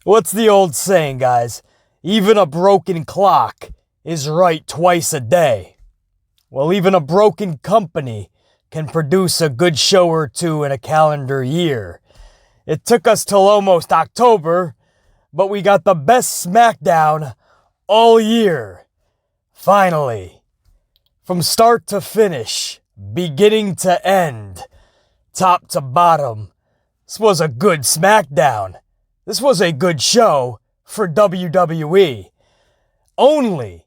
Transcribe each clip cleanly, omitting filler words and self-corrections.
What's the old saying, guys? Even a broken clock is right twice a day. Well, even a broken company can produce a good show or two in a calendar year. It took us till almost October, but we got the best SmackDown all year. Finally. From start to finish, beginning to end, top to bottom, this was a good SmackDown. This was a good show for WWE. Only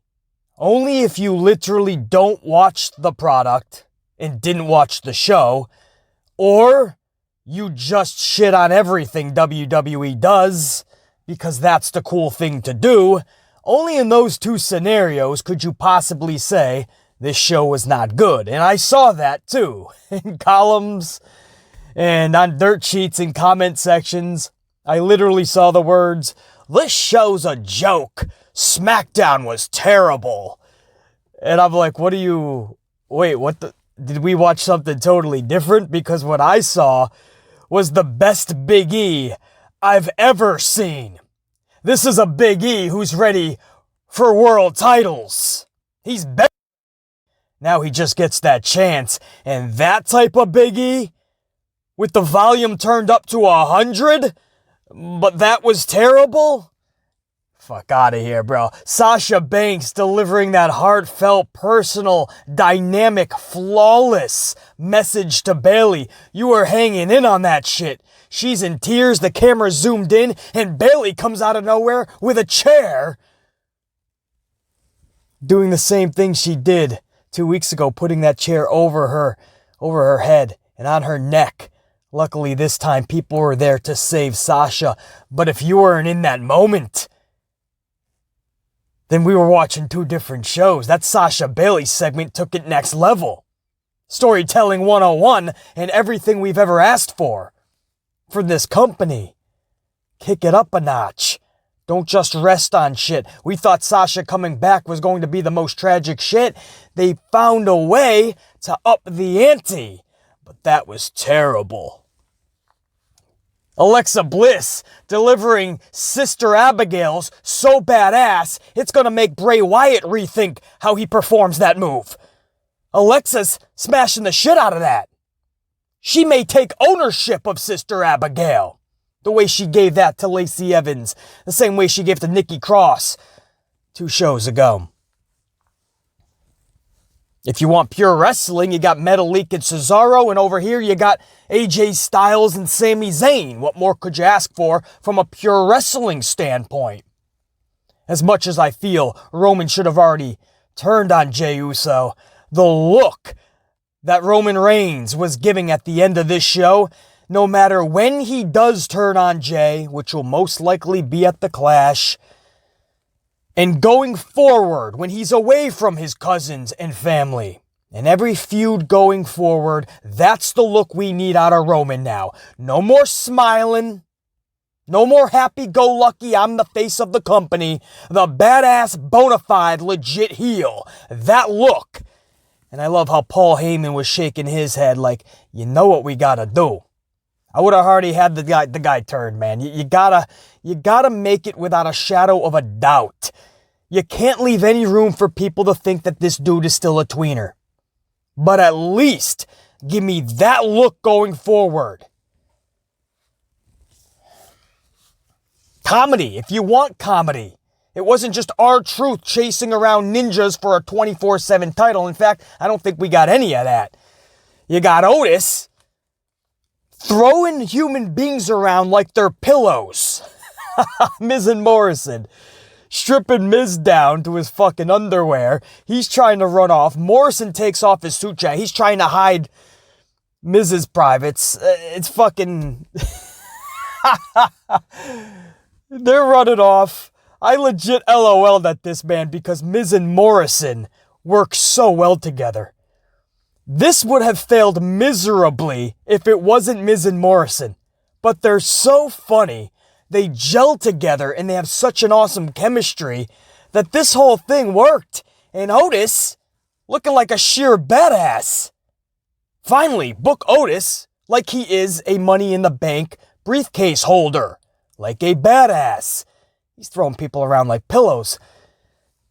if you literally don't watch the product and didn't watch the show, or you just shit on everything WWE does because that's the cool thing to do. Only in those two scenarios could you possibly say this show was not good. And I saw that too in columns and on dirt sheets and comment sections. I literally saw the words, "This show's a joke. SmackDown was terrible." And I'm like, did we watch something totally different? Because what I saw was the best Big E I've ever seen. This is a Big E who's ready for world titles. He's better. Now he just gets that chance. And that type of Big E, with the volume turned up to 100, but that was terrible? Fuck out of here, bro. Sasha Banks delivering that heartfelt, personal, dynamic, flawless message to Bayley. You were hanging in on that shit. She's in tears, the camera zoomed in, and Bayley comes out of nowhere with a chair. Doing the same thing she did 2 weeks ago, putting that chair over her head and on her neck. Luckily this time people were there to save Sasha. But if you weren't in that moment, then we were watching two different shows. That Sasha Bayley segment took it next level. Storytelling 101 and everything we've ever asked for this company. Kick it up a notch. Don't just rest on shit. We thought Sasha coming back was going to be the most tragic shit. They found a way to up the ante, but that was terrible. Alexa Bliss delivering Sister Abigail's so badass, it's gonna make Bray Wyatt rethink how he performs that move. Alexa's smashing the shit out of that. She may take ownership of Sister Abigail. The way she gave that to Lacey Evans. The same way she gave to Nikki Cross 2 shows ago. If you want pure wrestling, you got Metalik and Cesaro, and over here you got AJ Styles and Sami Zayn. What more could you ask for from a pure wrestling standpoint? As much as I feel Roman should have already turned on Jey Uso, the look that Roman Reigns was giving at the end of this show, no matter when he does turn on Jey, which will most likely be at the Clash, and going forward, when he's away from his cousins and family, and every feud going forward, that's the look we need out of Roman now. No more smiling. No more happy-go-lucky, I'm the face of the company. The badass, bona fide, legit heel. That look. And I love how Paul Heyman was shaking his head like, you know what we gotta do. I would have already had the guy turned, man. You gotta make it without a shadow of a doubt. You can't leave any room for people to think that this dude is still a tweener. But at least give me that look going forward. Comedy, if you want comedy. It wasn't just R-Truth chasing around ninjas for a 24/7 title. In fact, I don't think we got any of that. You got Otis throwing human beings around like they're pillows. Miz and Morrison stripping Miz down to his fucking underwear. He's trying to run off. Morrison takes off his suit jacket. He's trying to hide Miz's privates. It's fucking... They're running off. I legit LOL'd at this, man, because Miz and Morrison work so well together. This would have failed miserably if it wasn't Miz and Morrison. But they're so funny. They gel together and they have such an awesome chemistry that this whole thing worked. And Otis, looking like a sheer badass. Finally, book Otis like he is a Money in the Bank briefcase holder, like a badass. He's throwing people around like pillows.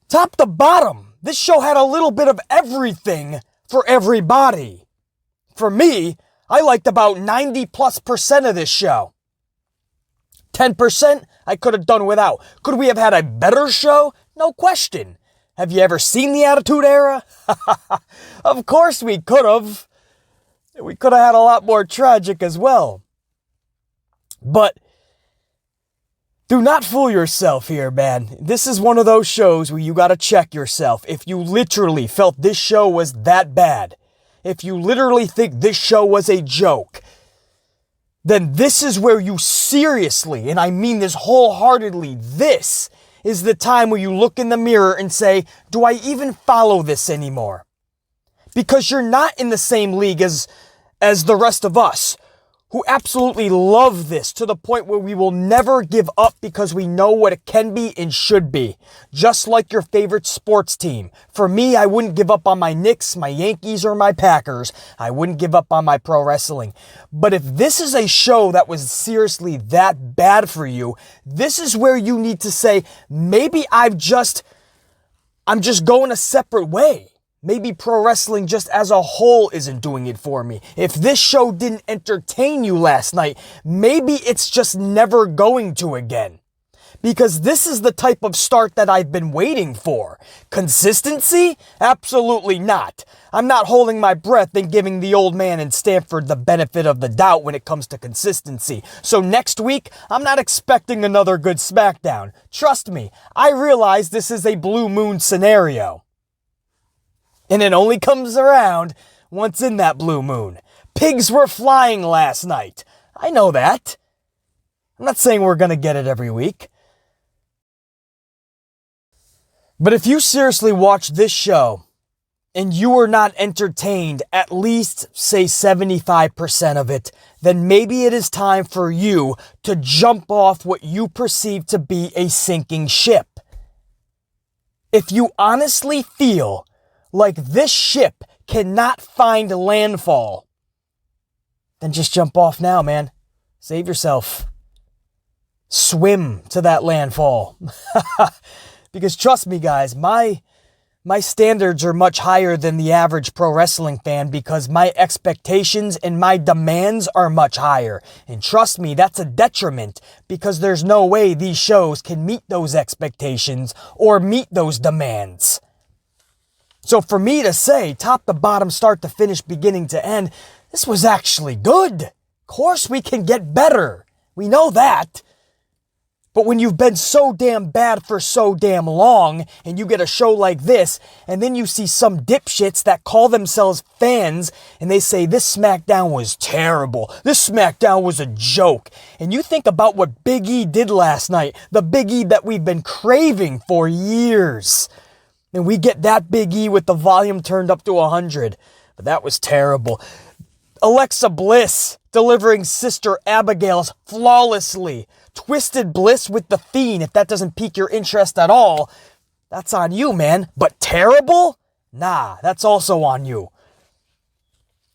Top to bottom, this show had a little bit of everything for everybody. For me, I liked about 90+% of this show. 10% I could have done without. Could we have had a better show? No question. Have you ever seen the Attitude Era? Of course we could have. We could have had a lot more tragic as well. But do not fool yourself here, man. This is one of those shows where you gotta check yourself. If you literally felt this show was that bad, if you literally think this show was a joke, then this is where you seriously, and I mean this wholeheartedly, this is the time where you look in the mirror and say, do I even follow this anymore? Because you're not in the same league as the rest of us, who absolutely love this to the point where we will never give up because we know what it can be and should be. Just like your favorite sports team. For me, I wouldn't give up on my Knicks, my Yankees, or my Packers. I wouldn't give up on my pro wrestling. But if this is a show that was seriously that bad for you, this is where you need to say, maybe I'm just going a separate way. Maybe pro wrestling just as a whole isn't doing it for me. If this show didn't entertain you last night, maybe it's just never going to again. Because this is the type of start that I've been waiting for. Consistency? Absolutely not. I'm not holding my breath and giving the old man in Stanford the benefit of the doubt when it comes to consistency. So next week, I'm not expecting another good SmackDown. Trust me, I realize this is a blue moon scenario. And it only comes around once in that blue moon. Pigs were flying last night. I know that. I'm not saying we're going to get it every week. But if you seriously watch this show and you are not entertained at least, say, 75% of it, then maybe it is time for you to jump off what you perceive to be a sinking ship. If you honestly feel like this ship cannot find landfall, then just jump off now, man. Save yourself. Swim to that landfall. Because trust me, guys, my standards are much higher than the average pro wrestling fan because my expectations and my demands are much higher. And trust me, that's a detriment because there's no way these shows can meet those expectations or meet those demands. So for me to say, top to bottom, start to finish, beginning to end, this was actually good. Of course we can get better. We know that. But when you've been so damn bad for so damn long, and you get a show like this, and then you see some dipshits that call themselves fans, and they say, this SmackDown was terrible. This SmackDown was a joke. And you think about what Big E did last night, the Big E that we've been craving for years. And we get that Big E with the volume turned up to 100. But that was terrible. Alexa Bliss delivering Sister Abigail's flawlessly. Twisted Bliss with the Fiend. If that doesn't pique your interest at all, that's on you, man. But terrible? Nah, that's also on you.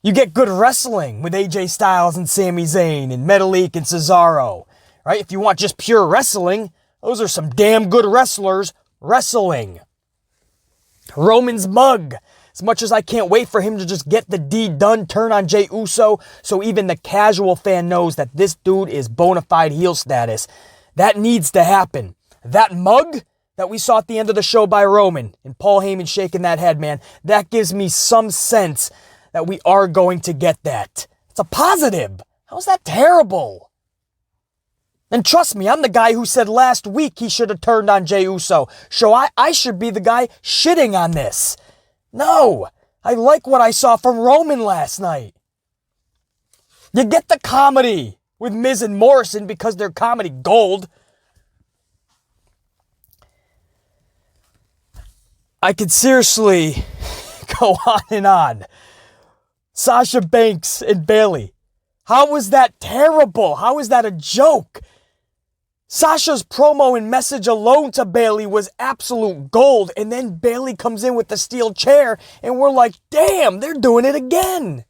You get good wrestling with AJ Styles and Sami Zayn and Metalik and Cesaro. Right? If you want just pure wrestling, those are some damn good wrestlers wrestling. Roman's mug. As much as I can't wait for him to just get the deed done, turn on Jey Uso, so even the casual fan knows that this dude is bona fide heel status. That needs to happen. That mug that we saw at the end of the show by Roman and Paul Heyman shaking that head, man, that gives me some sense that we are going to get that. It's a positive. How's that terrible? And trust me, I'm the guy who said last week he should have turned on Jey Uso. So I should be the guy shitting on this. No, I like what I saw from Roman last night. You get the comedy with Miz and Morrison because they're comedy gold. I could seriously go on and on. Sasha Banks and Bayley. How was that terrible? How is that a joke? Sasha's promo and message alone to Bayley was absolute gold, and then Bayley comes in with the steel chair, and we're like, damn, they're doing it again.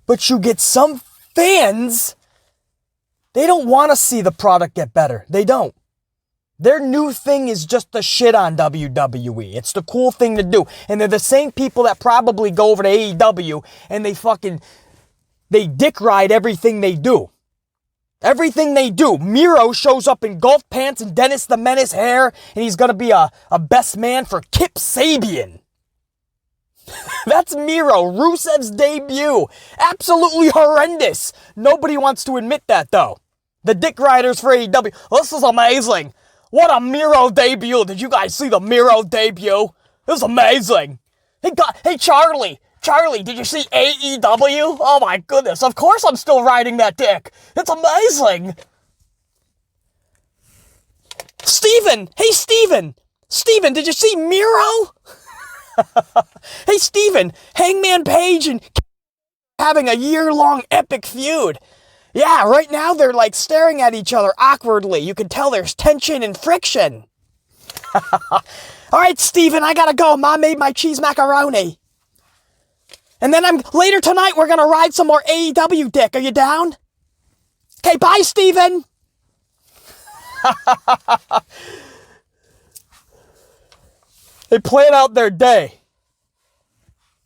But you get some fans They don't want to see the product get better. They don't. Their new thing is just the shit on WWE. It's the cool thing to do. And they're the same people that probably go over to AEW and they dick ride everything they do. Everything they do. Miro shows up in golf pants and Dennis the Menace hair, and he's going to be a best man for Kip Sabian. That's Miro, Rusev's debut. Absolutely horrendous. Nobody wants to admit that, though. The dick riders for AEW. This is amazing. What a Miro debut. Did you guys see the Miro debut? It was amazing. Hey, Charlie, did you see AEW? Oh my goodness, of course I'm still riding that dick. It's amazing. Hey Steven, did you see Miro? Hey Steven, Hangman Page and having a year-long epic feud. Yeah, right now they're like staring at each other awkwardly. You can tell there's tension and friction. All right, Steven, I gotta go. Mom made my cheese macaroni. And then later tonight, we're going to ride some more AEW dick. Are you down? Okay, bye, Steven. They plan out their day.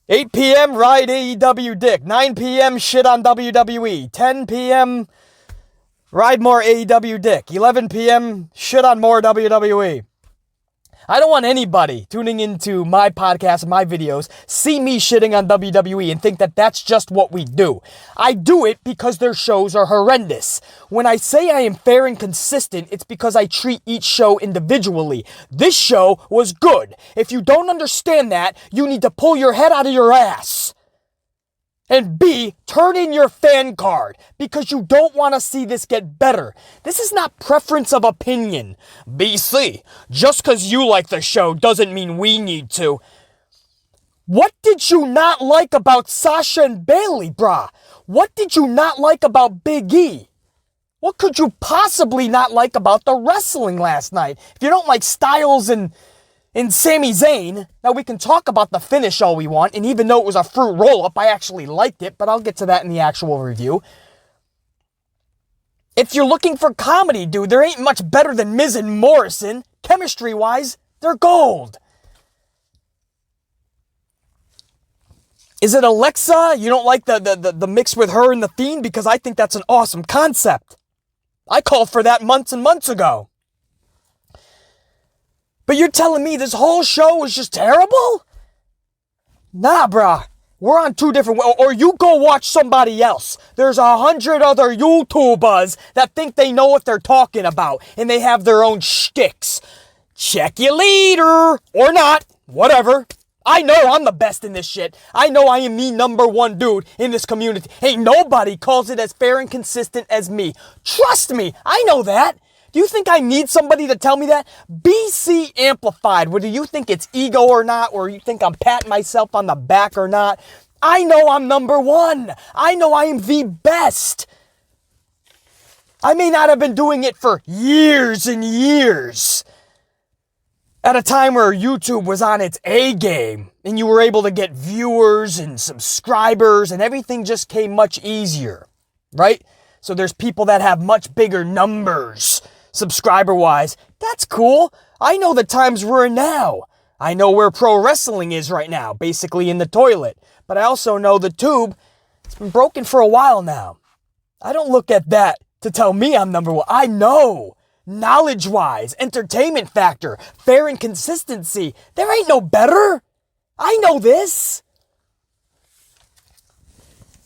8 p.m., ride AEW dick. 9 p.m., shit on WWE. 10 p.m., ride more AEW dick. 11 p.m., shit on more WWE. I don't want anybody tuning into my podcast and my videos see me shitting on WWE and think that that's just what we do. I do it because their shows are horrendous. When I say I am fair and consistent, it's because I treat each show individually. This show was good. If you don't understand that, you need to pull your head out of your ass. And B, turn in your fan card because you don't want to see this get better. This is not preference of opinion. BC, just because you like the show doesn't mean we need to. What did you not like about Sasha and Bayley, brah? What did you not like about Big E? What could you possibly not like about the wrestling last night? If you don't like Styles and Sami Zayn, now we can talk about the finish all we want, and even though it was a fruit roll-up, I actually liked it, but I'll get to that in the actual review. If you're looking for comedy, dude, there ain't much better than Miz and Morrison. Chemistry-wise, they're gold. Is it Alexa? You don't like the mix with her and the Fiend? Because I think that's an awesome concept. I called for that months and months ago. But you're telling me this whole show was just terrible? Nah, brah. We're on two different... Or you go watch somebody else. There's 100 other YouTubers that think they know what they're talking about. And they have their own shticks. Check you later. Or not. Whatever. I know I'm the best in this shit. I know I am the number one dude in this community. Ain't nobody calls it as fair and consistent as me. Trust me. I know that. Do you think I need somebody to tell me that? BC Amplified, whether you think it's ego or not, or you think I'm patting myself on the back or not, I know I'm number one. I know I am the best. I may not have been doing it for years and years. At a time where YouTube was on its A game, and you were able to get viewers and subscribers, and everything just came much easier, right? So there's people that have much bigger numbers. Subscriber-wise, that's cool. I know the times we're in now. I know where pro wrestling is right now, basically in the toilet. But I also know the tube, it's been broken for a while now. I don't look at that to tell me I'm number one. I know. Knowledge-wise, entertainment factor, fair and consistency. There ain't no better. I know this.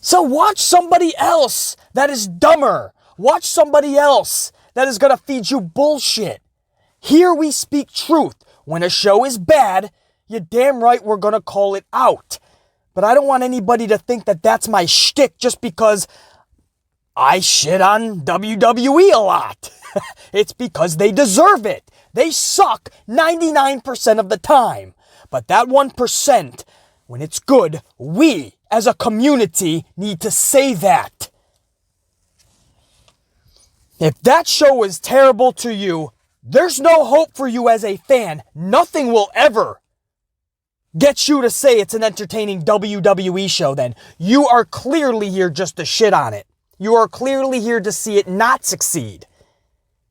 So watch somebody else that is dumber. Watch somebody else that is going to feed you bullshit. Here we speak truth. When a show is bad, you're damn right we're going to call it out. But I don't want anybody to think that that's my shtick just because I shit on WWE a lot. It's because they deserve it. They suck 99% of the time. But that 1%, when it's good, we as a community need to say that. If that show is terrible to you, there's no hope for you as a fan. Nothing will ever get you to say it's an entertaining WWE show then. You are clearly here just to shit on it. You are clearly here to see it not succeed.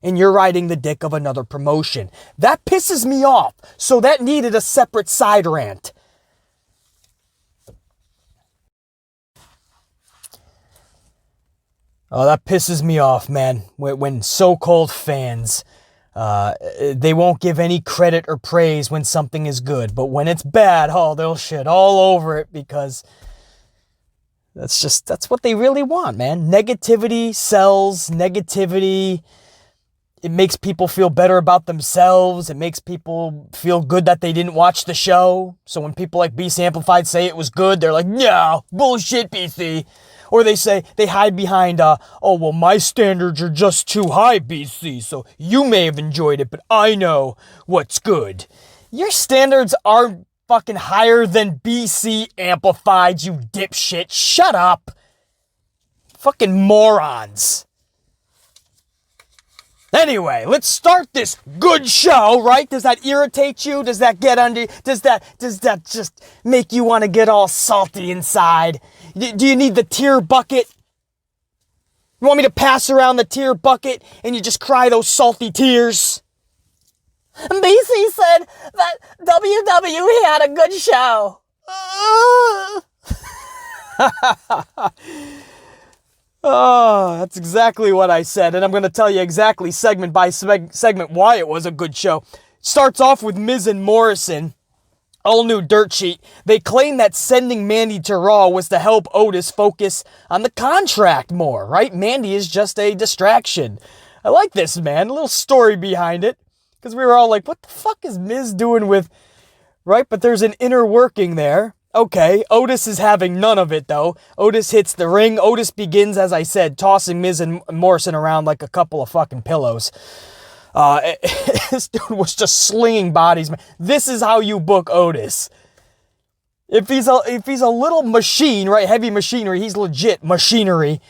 And you're riding the dick of another promotion. That pisses me off. So that needed a separate side rant. Oh, that pisses me off, man. When so-called fans, they won't give any credit or praise when something is good. But when it's bad, oh, they'll shit all over it because that's what they really want, man. Negativity sells. Negativity, it makes people feel better about themselves. It makes people feel good that they didn't watch the show. So when people like BC Amplified say it was good, they're like, no, bullshit, BC. Or they say, they hide behind, oh, well, my standards are just too high, BC, so you may have enjoyed it, but I know what's good. Your standards aren't fucking higher than BC Amplified, you dipshit. Shut up. Fucking morons. Anyway, let's start this good show, right? Does that irritate you? Does that get under, does that just make you want to get all salty inside? Do you need the tear bucket? You want me to pass around the tear bucket and you just cry those salty tears? BC said that WWE had a good show. Oh, that's exactly what I said, and I'm going to tell you exactly segment by segment why it was a good show. Starts off with Miz and Morrison. All new dirt sheet. They claim that sending Mandy to Raw was to help Otis focus on the contract more, right? Mandy is just a distraction. I like this, man. A little story behind it. Because we were all like, what the fuck is Miz doing with... Right? But there's an inner working there. Okay, Otis is having none of it, though. Otis hits the ring. Otis begins, as I said, tossing Miz and Morrison around like a couple of fucking pillows. This dude was just slinging bodies. This is how you book Otis. If he's a little machine, right, heavy machinery, he's legit machinery.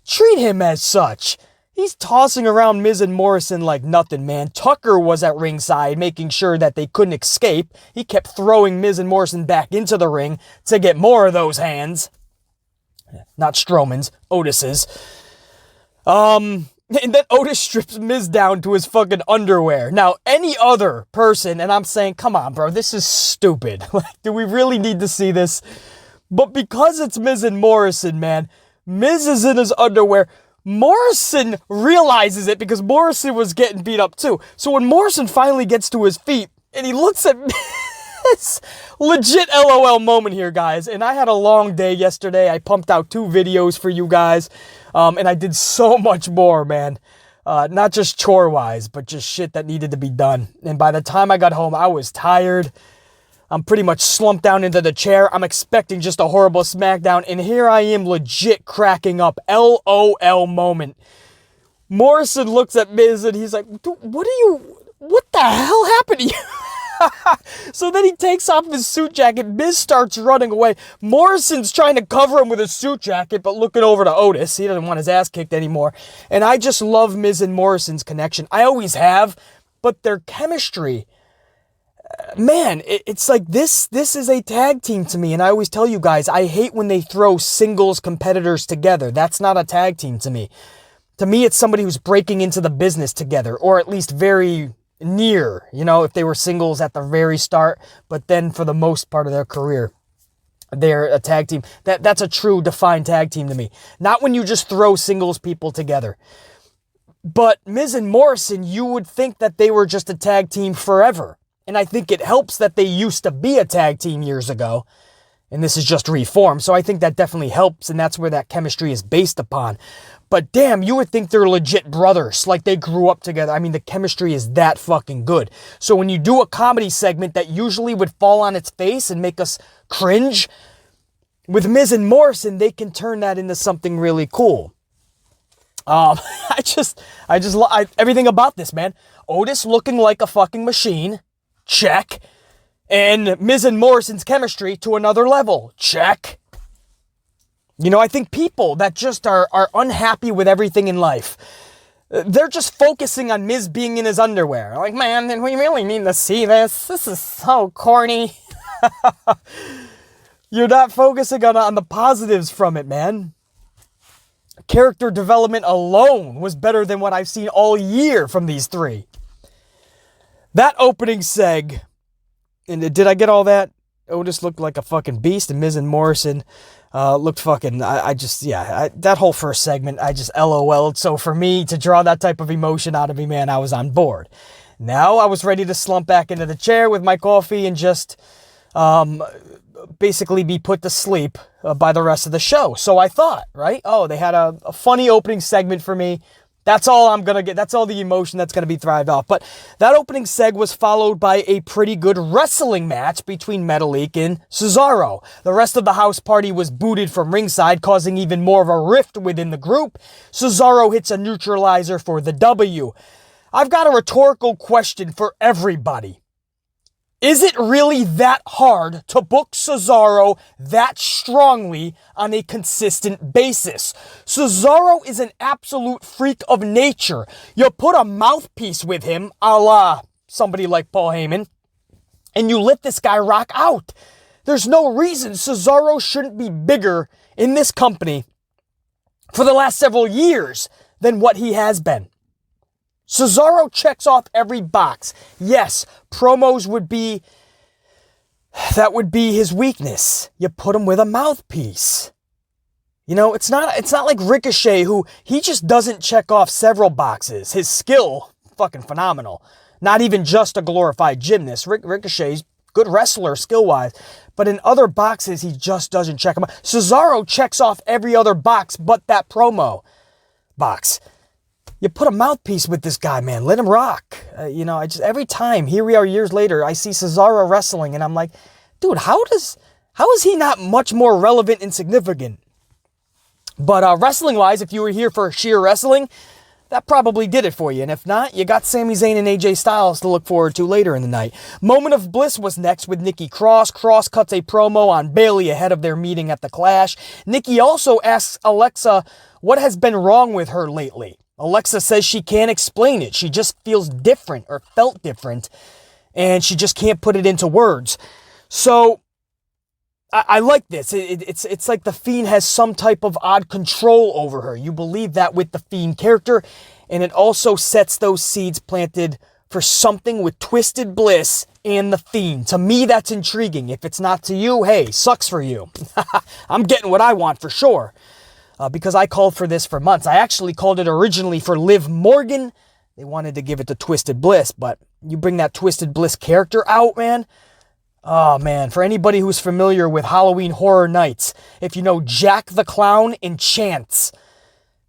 Treat him as such. He's tossing around Miz and Morrison like nothing, man. Tucker was at ringside, making sure that they couldn't escape. He kept throwing Miz and Morrison back into the ring to get more of those hands. Not Strowman's, Otis's. And then Otis strips Miz down to his fucking underwear. Now, any other person, and I'm saying, come on, bro, this is stupid. Like, do we really need to see this? But because it's Miz and Morrison, man, Miz is in his underwear. Morrison realizes it because Morrison was getting beat up too. So when Morrison finally gets to his feet and he looks at this legit LOL moment here, guys. And I had a long day yesterday. I pumped out 2 videos for you guys. And I did so much more, man. Not just chore-wise, but just shit that needed to be done. And by the time I got home, I was tired. I'm pretty much slumped down into the chair. I'm expecting just a horrible SmackDown. And here I am legit cracking up. LOL moment. Morrison looks at Miz and he's like, what the hell happened to you? So then he takes off his suit jacket. Miz starts running away. Morrison's trying to cover him with his suit jacket, but looking over to Otis. He doesn't want his ass kicked anymore. And I just love Miz and Morrison's connection. I always have, but their chemistry... Man, it's like this is a tag team to me, and I always tell you guys, I hate when they throw singles competitors together. That's not a tag team to me. To me, it's somebody who's breaking into the business together, or at least very near, you know, if they were singles at the very start, but then for the most part of their career, they're a tag team. That's a true defined tag team to me. Not when you just throw singles people together. But Miz and Morrison, you would think that they were just a tag team forever. And I think it helps that they used to be a tag team years ago. And this is just reformed. So I think that definitely helps. And that's where that chemistry is based upon. But damn, you would think they're legit brothers. Like they grew up together. I mean, the chemistry is that fucking good. So when you do a comedy segment that usually would fall on its face and make us cringe, with Miz and Morrison, they can turn that into something really cool. Everything about this, man. Otis looking like a fucking machine. Check. And Miz and Morrison's chemistry to another level. Check. You know, I think people that just are unhappy with everything in life, they're just focusing on Miz being in his underwear. Like, man, then we really need to see this. This is so corny. You're not focusing on the positives from it, man. character development alone was better than what I've seen all year from these three. That opening seg, and did I get all that? Otis looked like a fucking beast, and Miz and Morrison looked fucking, that whole first segment, I just LOL'd. So for me to draw that type of emotion out of me, man, I was on board. Now I was ready to slump back into the chair with my coffee and just basically be put to sleep by the rest of the show. So I thought, right? Oh, they had a funny opening segment for me. That's all I'm going to get. That's all the emotion that's going to be thrived off. But that opening seg was followed by a pretty good wrestling match between Metalik and Cesaro. The rest of the house party was booted from ringside, causing even more of a rift within the group. Cesaro hits a neutralizer for the W. I've got a rhetorical question for everybody. Is it really that hard to book Cesaro that strongly on a consistent basis? Cesaro is an absolute freak of nature. You put a mouthpiece with him, a la somebody like Paul Heyman, and you let this guy rock out. There's no reason Cesaro shouldn't be bigger in this company for the last several years than what he has been. Cesaro checks off every box. Yes, promos would be his weakness. You put him with a mouthpiece. You know, it's not like Ricochet, who he just doesn't check off several boxes. His skill, fucking phenomenal. Not even just a glorified gymnast. Ricochet's good wrestler skill-wise, but in other boxes, he just doesn't check them off. Cesaro checks off every other box but that promo box. You put a mouthpiece with this guy, man. Let him rock. Every time, here we are years later, I see Cesaro wrestling, and I'm like, dude, how is he not much more relevant and significant? But wrestling-wise, if you were here for sheer wrestling, that probably did it for you. And if not, you got Sami Zayn and AJ Styles to look forward to later in the night. Moment of Bliss was next with Nikki Cross. Cross cuts a promo on Bayley ahead of their meeting at the Clash. Nikki also asks Alexa what has been wrong with her lately. Alexa says she can't explain it. She just feels different or felt different, and she just can't put it into words. So I like this. It's like the Fiend has some type of odd control over her. You believe that with the Fiend character, and it also sets those seeds planted for something with Twisted Bliss and the Fiend. To me, that's intriguing. If it's not to you, hey, sucks for you. I'm getting what I want for sure. Because I called for this for months. I actually called it originally for Liv Morgan. They wanted to give it to Twisted Bliss, but you bring that Twisted Bliss character out, man. Oh, man. For anybody who's familiar with Halloween Horror Nights, if you know Jack the Clown and Chance,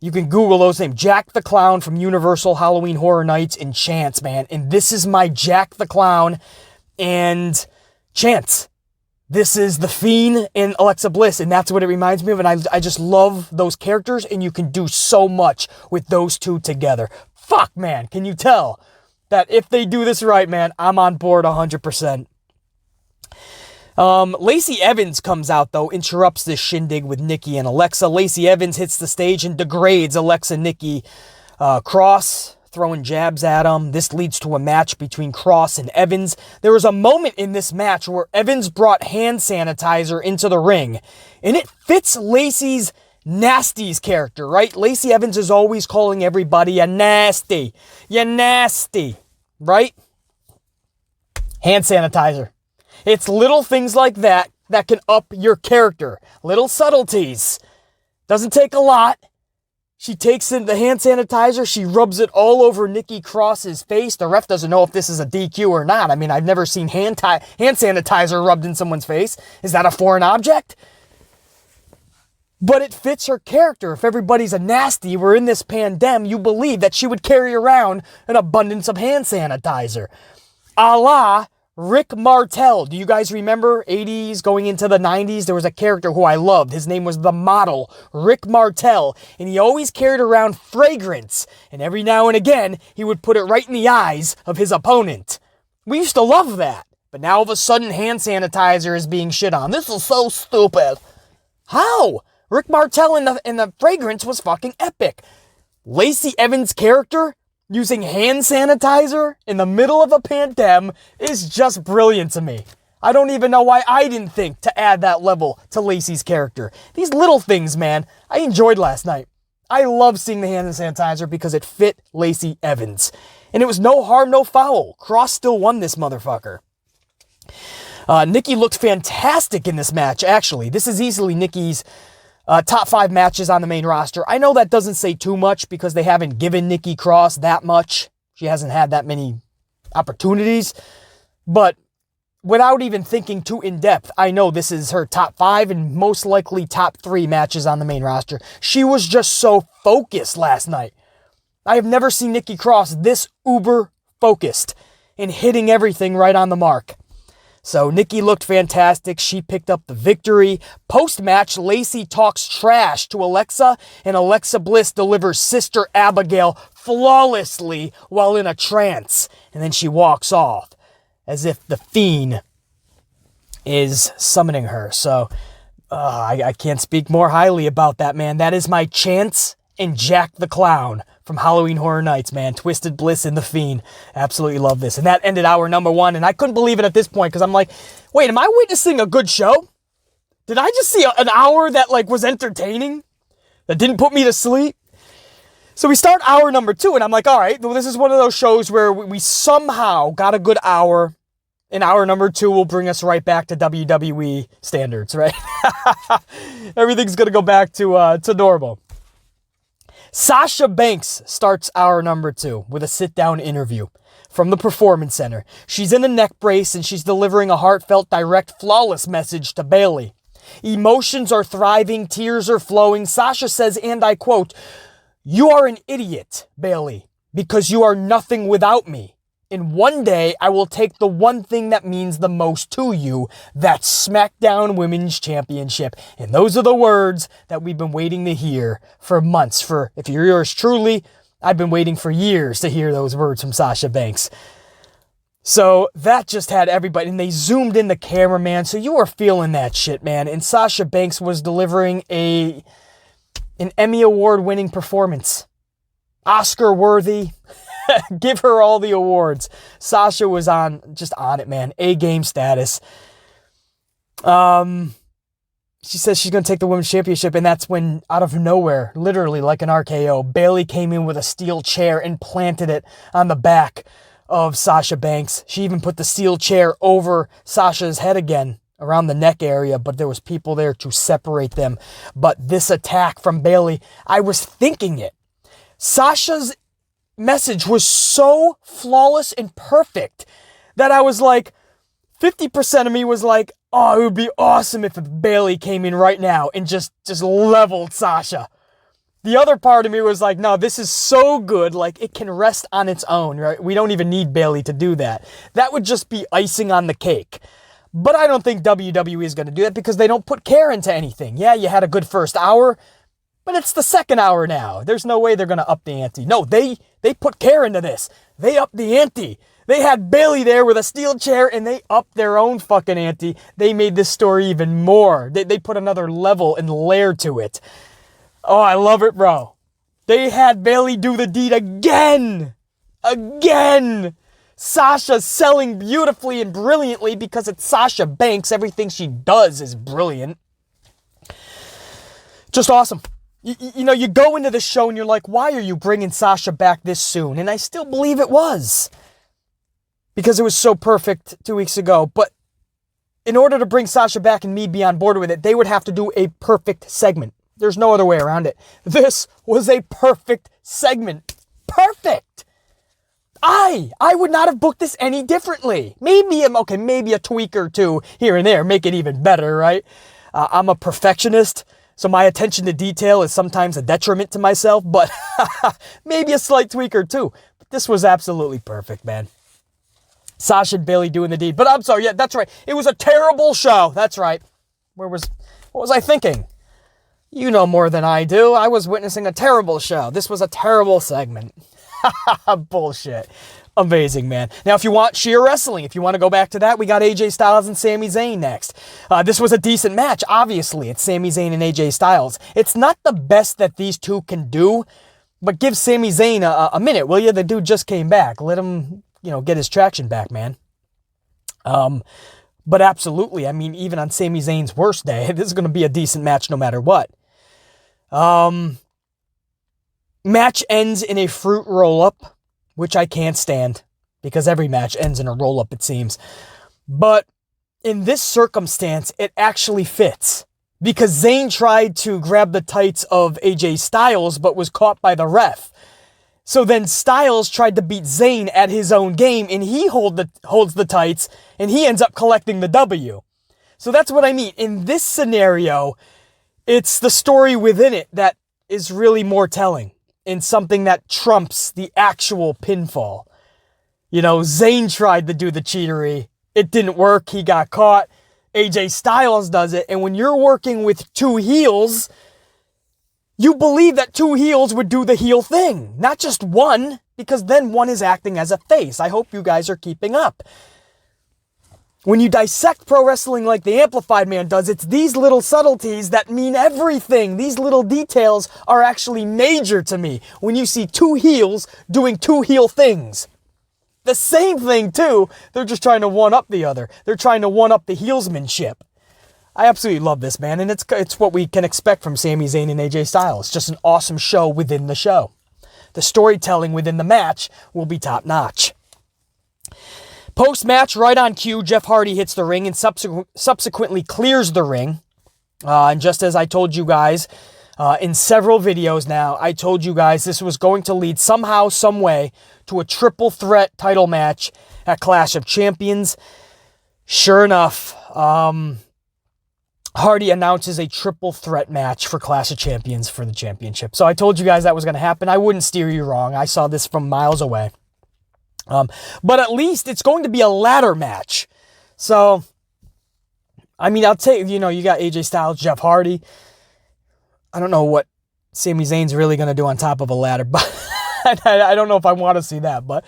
you can Google those names. Jack the Clown from Universal Halloween Horror Nights and Chance, man. And this is my Jack the Clown and Chance. This is the Fiend and Alexa Bliss, and that's what it reminds me of, and I just love those characters, and you can do so much with those two together. Fuck, man, can you tell that if they do this right, man, I'm on board 100%. Lacey Evans comes out, though, interrupts this shindig with Nikki and Alexa. Lacey Evans hits the stage and degrades Alexa Nikki Cross, throwing jabs at him. This leads to a match between Cross and Evans. There was a moment in this match where Evans brought hand sanitizer into the ring, and it fits Lacey's Nasty's character, right? Lacey Evans is always calling everybody a nasty. You nasty, right? Hand sanitizer. It's little things like that that can up your character. Little subtleties. Doesn't take a lot. She takes in the hand sanitizer. She rubs it all over Nikki Cross's face. The ref doesn't know if this is a DQ or not. I mean, I've never seen hand sanitizer rubbed in someone's face. Is that a foreign object? But it fits her character. If everybody's a nasty, we're in this pandemic, you believe that she would carry around an abundance of hand sanitizer. A la Rick Martel. Do you guys remember 80s going into the 90s? There was a character who I loved. His name was the model, Rick Martel. And he always carried around fragrance. And every now and again, he would put it right in the eyes of his opponent. We used to love that. But now all of a sudden, hand sanitizer is being shit on. This is so stupid. How? Rick Martel in the fragrance was fucking epic. Lacey Evans' character using hand sanitizer in the middle of a pandemic is just brilliant to me. I don't even know why I didn't think to add that level to Lacey's character. These little things, man, I enjoyed last night. I love seeing the hand sanitizer because it fit Lacey Evans. And it was no harm, no foul. Cross still won this motherfucker. Nikki looked fantastic in this match, actually. This is easily Nikki's top 5 matches on the main roster. I know that doesn't say too much because they haven't given Nikki Cross that much. She hasn't had that many opportunities. But without even thinking too in-depth, I know this is her top 5 and most likely top 3 matches on the main roster. She was just so focused last night. I have never seen Nikki Cross this uber focused and hitting everything right on the mark. So Nikki looked fantastic. She picked up the victory. Post-match, Lacey talks trash to Alexa, and Alexa Bliss delivers Sister Abigail flawlessly while in a trance. And then she walks off as if the Fiend is summoning her. So I can't speak more highly about that, man. That is my Chance and Jack the Clown from Halloween Horror Nights, man. Twisted Bliss and the Fiend. Absolutely love this. And that ended hour number 1. And I couldn't believe it at this point because I'm like, wait, am I witnessing a good show? Did I just see an hour that was entertaining? That didn't put me to sleep? So we start hour number 2 and I'm like, all right, well, this is one of those shows where we somehow got a good hour. And hour number 2 will bring us right back to WWE standards, right? Everything's going to go back to normal. Sasha Banks starts hour number 2 with a sit-down interview from the Performance Center. She's in a neck brace and she's delivering a heartfelt, direct, flawless message to Bayley. Emotions are thriving, tears are flowing. Sasha says, and I quote, "You are an idiot, Bayley, because you are nothing without me. And one day I will take the one thing that means the most to you, that's SmackDown Women's Championship." And those are the words that we've been waiting to hear for months. If you're yours truly, I've been waiting for years to hear those words from Sasha Banks. So that just had everybody, and they zoomed in the camera, man. So you were feeling that shit, man. And Sasha Banks was delivering an Emmy Award-winning performance. Oscar-worthy. Give her all the awards. Sasha was just on it, man. A-game status. She says she's going to take the Women's Championship, and that's when, out of nowhere, literally like an RKO, Bayley came in with a steel chair and planted it on the back of Sasha Banks. She even put the steel chair over Sasha's head again, around the neck area, but there was people there to separate them. But this attack from Bayley, I was thinking it. Sasha's message was so flawless and perfect that I was like, 50% of me was like, oh, it would be awesome if Bayley came in right now and just leveled Sasha. The other part of me was like, no, this is so good, like it can rest on its own, right? We don't even need Bayley to do that. That would just be icing on the cake. But I don't think WWE is going to do that because they don't put care into anything. Yeah, you had a good first hour, but it's the second hour now. There's no way they're going to up the ante. No, they put care into this. They upped the ante. They had Bayley there with a steel chair, and they upped their own fucking ante. They made this story even more. They put another level and layer to it. Oh, I love it, bro. They had Bayley do the deed again. Again. Sasha selling beautifully and brilliantly because it's Sasha Banks. Everything she does is brilliant. Just awesome. You know, you go into the show and you're like, why are you bringing Sasha back this soon? And I still believe it was. Because it was so perfect 2 weeks ago. But in order to bring Sasha back and me be on board with it, they would have to do a perfect segment. There's no other way around it. This was a perfect segment. Perfect. I would not have booked this any differently. Maybe a tweak or two here and there, make it even better, right? I'm a perfectionist, so my attention to detail is sometimes a detriment to myself, but maybe a slight tweak or two. But this was absolutely perfect, man. Sasha and Bayley doing the deed. But I'm sorry, yeah, that's right. It was a terrible show. That's right. What was I thinking? You know more than I do. I was witnessing a terrible show. This was a terrible segment. Bullshit. Amazing, man. Now, if you want sheer wrestling, if you want to go back to that, we got AJ Styles and Sami Zayn next. This was a decent match, obviously. It's Sami Zayn and AJ Styles. It's not the best that these two can do, but give Sami Zayn a minute, will you? The dude just came back. Let him, get his traction back, man. But absolutely, I mean, even on Sami Zayn's worst day, this is going to be a decent match no matter what. Match ends in a fruit roll-up, which I can't stand, because every match ends in a roll-up, it seems. But in this circumstance, it actually fits. Because Zayn tried to grab the tights of AJ Styles, but was caught by the ref. So then Styles tried to beat Zayn at his own game, and he holds the tights, and he ends up collecting the W. So that's what I mean. In this scenario, it's the story within it that is really more telling, and something that trumps the actual pinfall. You know, Zayn tried to do the cheatery. It didn't work. He got caught. AJ Styles does it. And when you're working with two heels, you believe that two heels would do the heel thing, not just one, because then one is acting as a face. I hope you guys are keeping up. When you dissect pro wrestling like the Amplified Man does, it's these little subtleties that mean everything. These little details are actually major to me when you see two heels doing two heel things. The same thing too, they're just trying to one-up the other. They're trying to one-up the heelsmanship. I absolutely love this, man, and it's what we can expect from Sami Zayn and AJ Styles. It's just an awesome show within the show. The storytelling within the match will be top-notch. Post-match, right on cue, Jeff Hardy hits the ring and subsequently clears the ring. And just as I told you guys in several videos now, I told you guys this was going to lead somehow, some way to a triple threat title match at Clash of Champions. Sure enough, Hardy announces a triple threat match for Clash of Champions for the championship. So I told you guys that was going to happen. I wouldn't steer you wrong. I saw this from miles away. But at least it's going to be a ladder match. So, I mean, I'll take, you got AJ Styles, Jeff Hardy. I don't know what Sami Zayn's really going to do on top of a ladder, but I don't know if I want to see that, but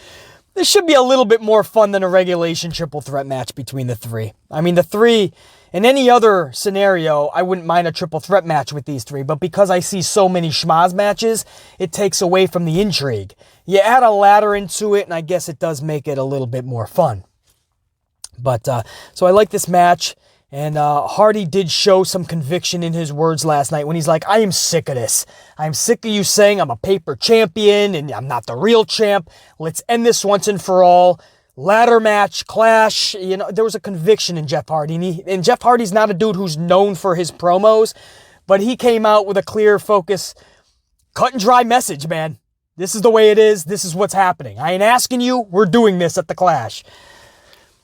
this should be a little bit more fun than a regulation triple threat match between the three. I mean, the three, in any other scenario, I wouldn't mind a triple threat match with these three, but because I see so many schmaz matches, it takes away from the intrigue. You add a ladder into it, and I guess it does make it a little bit more fun. But, so I like this match, and Hardy did show some conviction in his words last night when he's like, I am sick of this. I'm sick of you saying I'm a paper champion, and I'm not the real champ. Let's end this once and for all. Ladder match, clash, there was a conviction in Jeff Hardy. And Jeff Hardy's not a dude who's known for his promos, but he came out with a clear focus, cut and dry message, man. This is the way it is. This is what's happening. I ain't asking you. We're doing this at the Clash.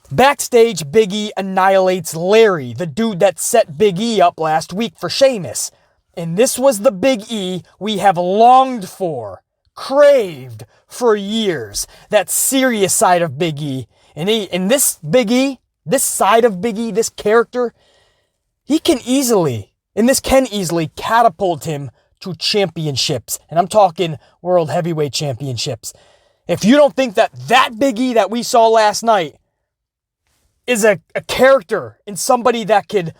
Backstage, Big E annihilates Larry, the dude that set Big E up last week for Sheamus. And this was the Big E we have longed for, craved for years. That serious side of Big E. And this Big E, this side of Big E, this character, this can easily catapult him to championships. And I'm talking World Heavyweight Championships. If you don't think that Big E that we saw last night is a character and somebody that could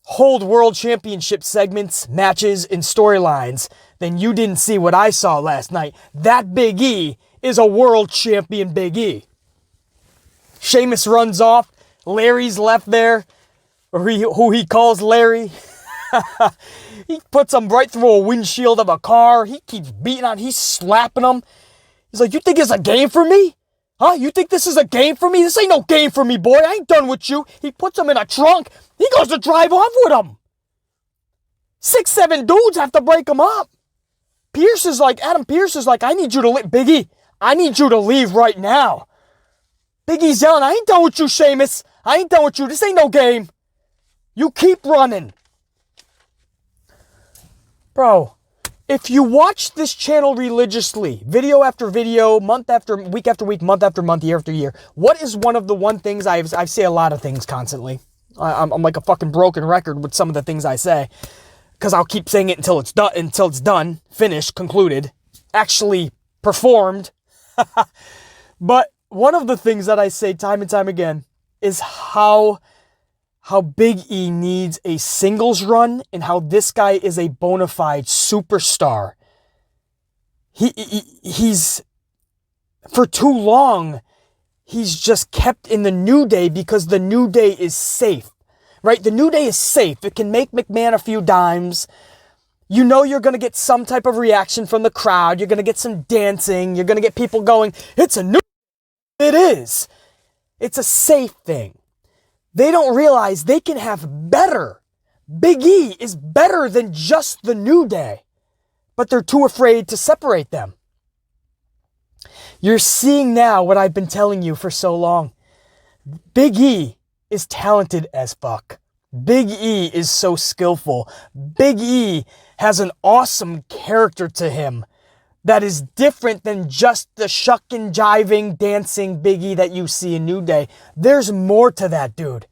hold World Championship segments, matches, and storylines, then you didn't see what I saw last night. That Big E is a world champion Big E. Sheamus runs off. Larry's left there, or who he calls Larry. He puts him right through a windshield of a car. He keeps beating on. He's slapping him. He's like, you think it's a game for me? Huh? You think this is a game for me? This ain't no game for me, boy. I ain't done with you. He puts him in a trunk. He goes to drive off with him. 6, 7 dudes have to break him up. Adam Pearce is like, I need you to leave. Big E, I need you to leave right now. Big E's yelling, I ain't done with you, Sheamus. I ain't done with you. This ain't no game. You keep running. Bro, if you watch this channel religiously, video after video, week after week, month after month, year after year, what is one of the things I say a lot of things constantly. I'm like a fucking broken record with some of the things I say, because I'll keep saying it until it's done, finished, concluded, actually performed. But one of the things that I say time and time again is how Big E needs a singles run and how this guy is a bona fide superstar. He's for too long, he's just kept in the New Day because the New Day is safe, right? The New Day is safe. It can make McMahon a few dimes. You know you're going to get some type of reaction from the crowd. You're going to get some dancing. You're going to get people going, it's a new... It is. It's a safe thing. They don't realize they can have better. Big E is better than just the New Day. But they're too afraid to separate them. You're seeing now what I've been telling you for so long. Big E is talented as fuck. Big E is so skillful. Big E has an awesome character to him that is different than just the shucking, jiving, dancing Big E that you see in New Day. There's more to that dude.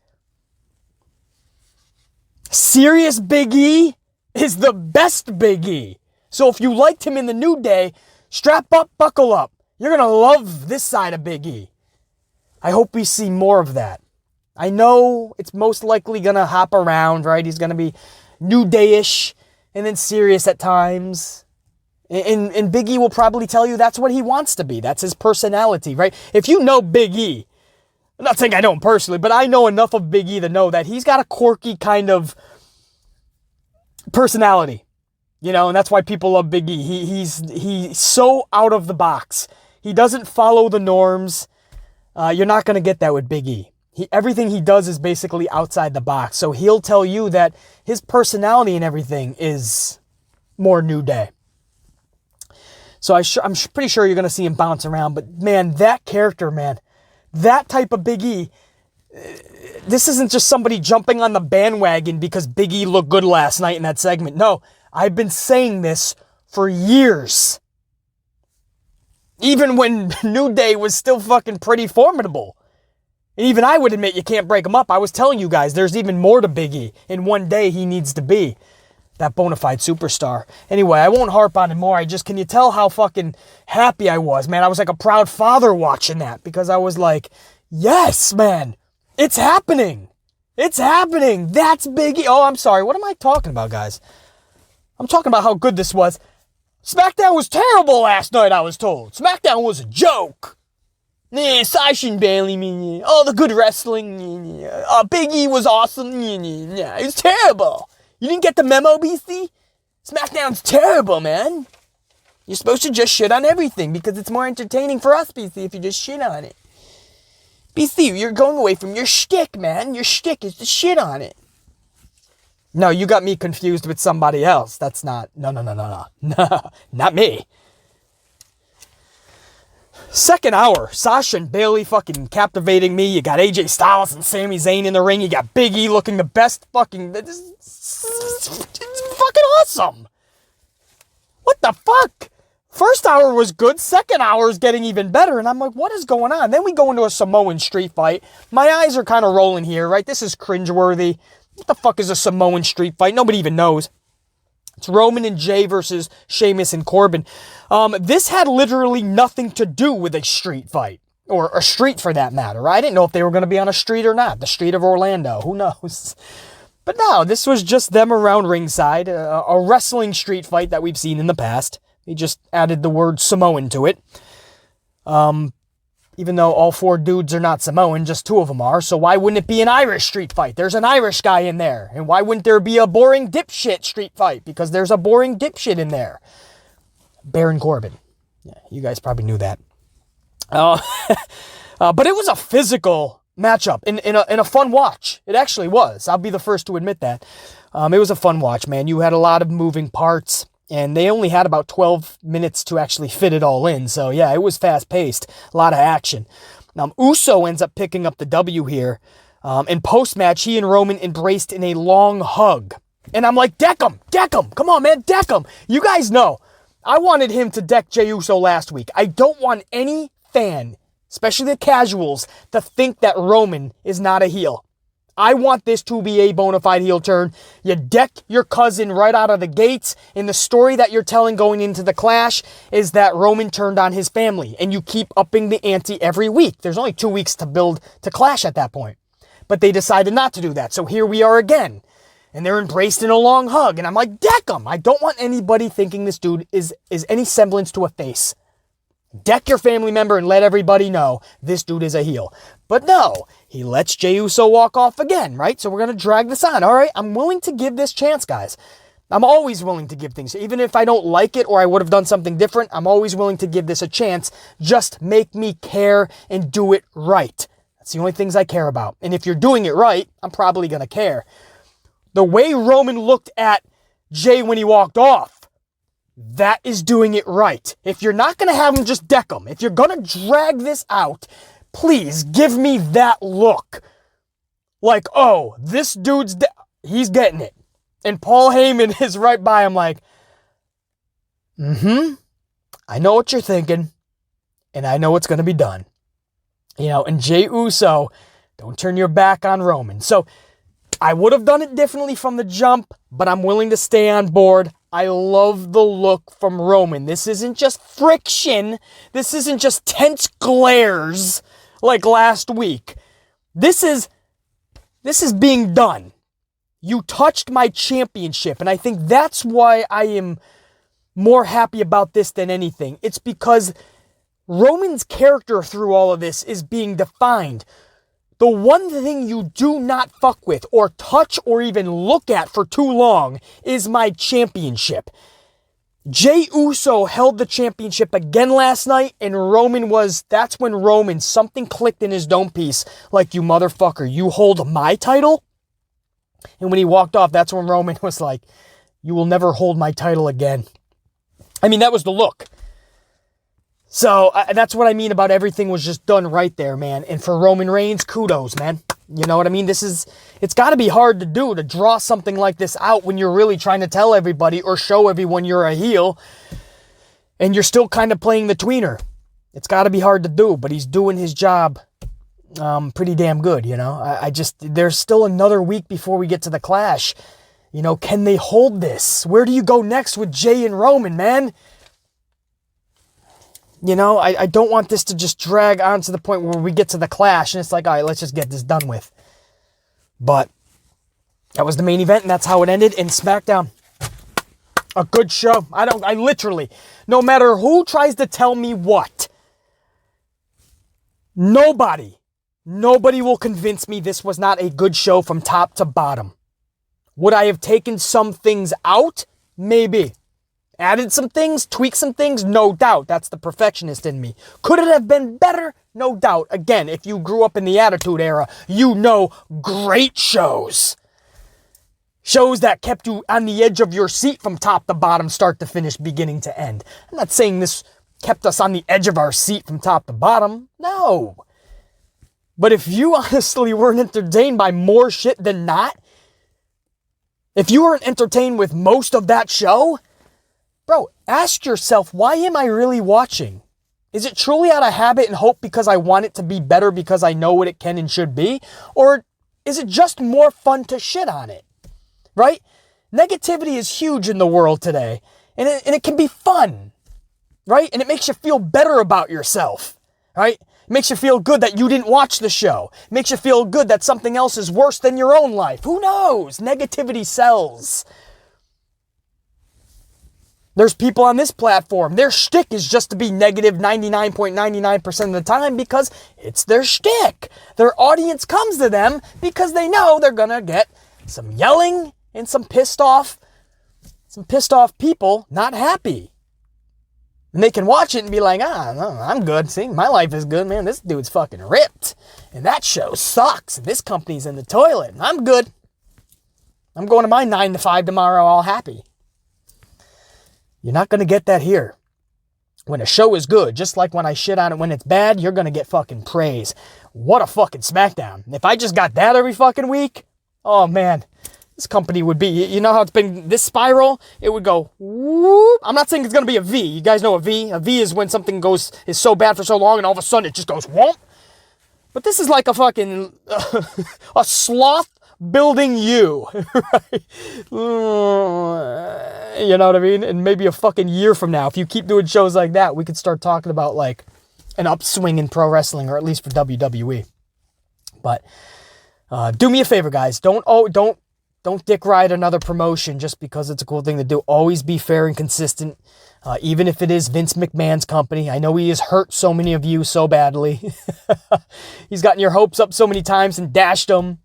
Serious Big E is the best Big E. So if you liked him in the New Day, strap up, buckle up. You're going to love this side of Big E. I hope we see more of that. I know it's most likely going to hop around, right? He's going to be New Day-ish and then serious at times. And Big E will probably tell you that's what he wants to be. That's his personality, right? If you know Big E, I'm not saying I know him personally, but I know enough of Big E to know that he's got a quirky kind of personality, you know, and that's why people love Big E. He's so out of the box. He doesn't follow the norms. You're not going to get that with Big E. Everything he does is basically outside the box. So he'll tell you that his personality and everything is more New Day. So I'm pretty sure you're going to see him bounce around. But man, that character, man, that type of Big E, this isn't just somebody jumping on the bandwagon because Big E looked good last night in that segment. No, I've been saying this for years. Even when New Day was still fucking pretty formidable. And even I would admit you can't break him up. I was telling you guys, there's even more to Big E. In one day, he needs to be that bona fide superstar. Anyway, I won't harp on it more. Can you tell how fucking happy I was, man? I was like a proud father watching that because I was like, yes, man, it's happening. It's happening. That's Big E. Oh, I'm sorry. What am I talking about, guys? I'm talking about how good this was. SmackDown was terrible last night, I was told. SmackDown was a joke. Sasha and Bayley, all the good wrestling. Big E was awesome. It was terrible. You didn't get the memo, BC? SmackDown's terrible, man. You're supposed to just shit on everything because it's more entertaining for us, BC, if you just shit on it. BC, you're going away from your shtick, man. Your shtick is to shit on it. No, you got me confused with somebody else. That's not... No. No, not me. Second hour, Sasha and Bayley fucking captivating me. You got AJ Styles and Sami Zayn in the ring. You got Big E looking the best fucking... It's fucking awesome. What the fuck? First hour was good. Second hour is getting even better. And I'm like, what is going on? Then we go into a Samoan Street Fight. My eyes are kind of rolling here, right? This is cringeworthy. What the fuck is a Samoan Street Fight? Nobody even knows. It's Roman and Jey versus Sheamus and Corbin. This had literally nothing to do with a street fight. Or a street for that matter. I didn't know if they were going to be on a street or not. The street of Orlando. Who knows? But no, this was just them around ringside. A wrestling street fight that we've seen in the past. They just added the word Samoan to it. Even though all four dudes are not Samoan, just two of them are. So why wouldn't it be an Irish street fight? There's an Irish guy in there. And why wouldn't there be a boring dipshit street fight? Because there's a boring dipshit in there. Baron Corbin. Yeah, you guys probably knew that. But it was a physical matchup in a fun watch. It actually was. I'll be the first to admit that. It was a fun watch, man. You had a lot of moving parts. And they only had about 12 minutes to actually fit it all in. So, yeah, it was fast-paced. A lot of action. Uso ends up picking up the W here. And post-match, he and Roman embraced in a long hug. And I'm like, deck him! Deck him! Come on, man, deck him! You guys know, I wanted him to deck Jey Uso last week. I don't want any fan, especially the casuals, to think that Roman is not a heel. I want this to be a bona fide heel turn. You deck your cousin right out of the gates, and the story that you're telling going into the Clash is that Roman turned on his family, and you keep upping the ante every week. There's only 2 weeks to build to Clash at that point. But they decided not to do that, so here we are again. And they're embraced in a long hug, and I'm like, deck them! I don't want anybody thinking this dude is any semblance to a face. Deck your family member and let everybody know this dude is a heel. But no, he lets Jey Uso walk off again, right? So we're going to drag this on. All right, I'm willing to give this chance, guys. I'm always willing to give things. Even if I don't like it or I would have done something different, I'm always willing to give this a chance. Just make me care and do it right. That's the only things I care about. And if you're doing it right, I'm probably going to care. The way Roman looked at Jey when he walked off, that is doing it right. If you're not going to have him just deck him, if you're going to drag this out, please give me that look. Like, oh, this dude's, he's getting it. And Paul Heyman is right by him like, I know what you're thinking, and I know what's going to be done. And Jey Uso, don't turn your back on Roman. So I would have done it differently from the jump, but I'm willing to stay on board. I love the look from Roman. This isn't just friction. This isn't just tense glares like last week. This is being done. You touched my championship, and I think that's why I am more happy about this than anything. It's because Roman's character through all of this is being defined. The one thing you do not fuck with or touch or even look at for too long is my championship. Jey Uso held the championship again last night, and that's when Roman, something clicked in his dome piece. Like, you motherfucker, you hold my title? And when he walked off, that's when Roman was like, you will never hold my title again. I mean, that was the look. So that's what I mean about everything was just done right there, man. And for Roman Reigns, kudos, man. You know what I mean? It's got to be hard to do, to draw something like this out when you're really trying to tell everybody or show everyone you're a heel and you're still kind of playing the tweener. It's got to be hard to do, but he's doing his job pretty damn good, there's still another week before we get to the Clash. Can they hold this? Where do you go next with Jey and Roman, man? I don't want this to just drag on to the point where we get to the Clash and it's like, all right, let's just get this done with. But that was the main event, and that's how it ended in SmackDown. A good show. I literally, no matter who tries to tell me what, nobody will convince me this was not a good show from top to bottom. Would I have taken some things out? Maybe. Added some things, tweaked some things? No doubt. That's the perfectionist in me. Could it have been better? No doubt. Again, if you grew up in the Attitude Era, great shows. Shows that kept you on the edge of your seat from top to bottom, start to finish, beginning to end. I'm not saying this kept us on the edge of our seat from top to bottom. No. But if you honestly weren't entertained by more shit than not, if you weren't entertained with most of that show, bro, ask yourself, why am I really watching? Is it truly out of habit and hope because I want it to be better because I know what it can and should be? Or is it just more fun to shit on it? Right? Negativity is huge in the world today, and it can be fun, right? And it makes you feel better about yourself, right? It makes you feel good that you didn't watch the show. It makes you feel good that something else is worse than your own life. Who knows? Negativity sells. There's people on this platform, their shtick is just to be negative 99.99% of the time because it's their shtick. Their audience comes to them because they know they're going to get some yelling and some pissed off people not happy. And they can watch it and be like, no, I'm good. See, my life is good, man. This dude's fucking ripped. And that show sucks. And this company's in the toilet. And I'm good. I'm going to my 9 to 5 tomorrow all happy. You're not going to get that here. When a show is good, just like when I shit on it when it's bad, you're going to get fucking praise. What a fucking SmackDown. If I just got that every fucking week, oh man, this company would be, you know how it's been this spiral? It would go, whoop. I'm not saying it's going to be a V. You guys know a V? A V is when something is so bad for so long and all of a sudden it just goes, whoop. But this is like a fucking, a sloth building you, right? You know what I mean? And maybe a fucking year from now, if you keep doing shows like that, we could start talking about like an upswing in pro wrestling, or at least for WWE. But do me a favor, guys. Don't dick ride another promotion just because it's a cool thing to do. Always be fair and consistent, even if it is Vince McMahon's company. I know he has hurt so many of you so badly. He's gotten your hopes up so many times and dashed them.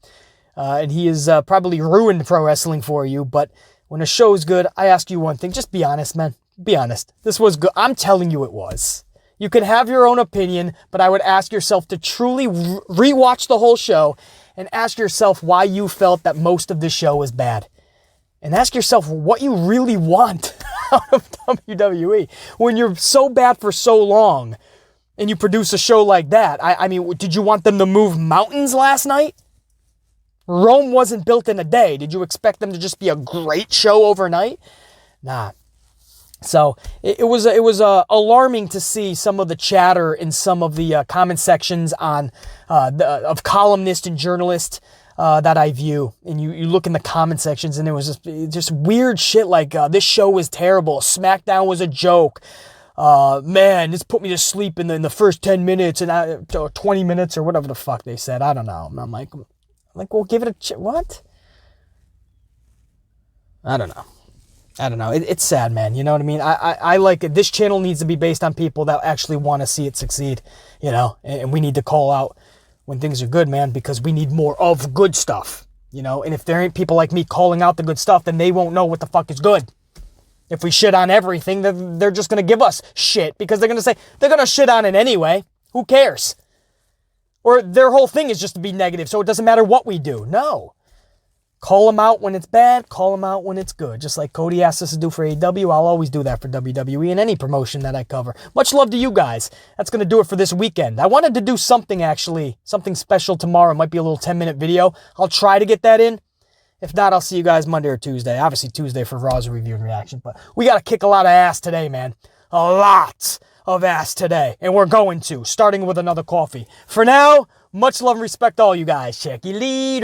And he has probably ruined pro wrestling for you. But When a show's good, I ask you one thing. Just be honest, man. Be honest. This was good. I'm telling you it was. You can have your own opinion, but I would ask yourself to truly rewatch the whole show and ask yourself why you felt that most of the show was bad. And ask yourself what you really want out of WWE. When you're so bad for so long and you produce a show like that, I mean, did you want them to move mountains last night? Rome wasn't built in a day. Did you expect them to just be a great show overnight? Nah. So it was alarming to see some of the chatter in some of the comment sections on of columnists and journalists that I view. And you look in the comment sections and it was just weird shit like this show was terrible. SmackDown was a joke. Man, this put me to sleep in the first 10 minutes and 20 minutes or whatever the fuck they said. I don't know. I'm like, well, give it a what? I don't know. It's sad, man. You know what I mean? I like it. This channel needs to be based on people that actually want to see it succeed, you know, and we need to call out when things are good, man, because we need more of good stuff, you know, and if there ain't people like me calling out the good stuff, then they won't know what the fuck is good. If we shit on everything, then they're just going to give us shit because they're going to say they're going to shit on it anyway. Who cares? Or their whole thing is just to be negative, so it doesn't matter what we do. No. Call them out when it's bad, call them out when it's good. Just like Cody asked us to do for AEW, I'll always do that for WWE and any promotion that I cover. Much love to you guys. That's going to do it for this weekend. I wanted to do something special tomorrow. It might be a little 10-minute video. I'll try to get that in. If not, I'll see you guys Monday or Tuesday. Obviously Tuesday for Raw's review and reaction. But we got to kick a lot of ass today, man. A lot of ass today. And we're going to, starting with another coffee. For now, much love and respect to all you guys. Check you later.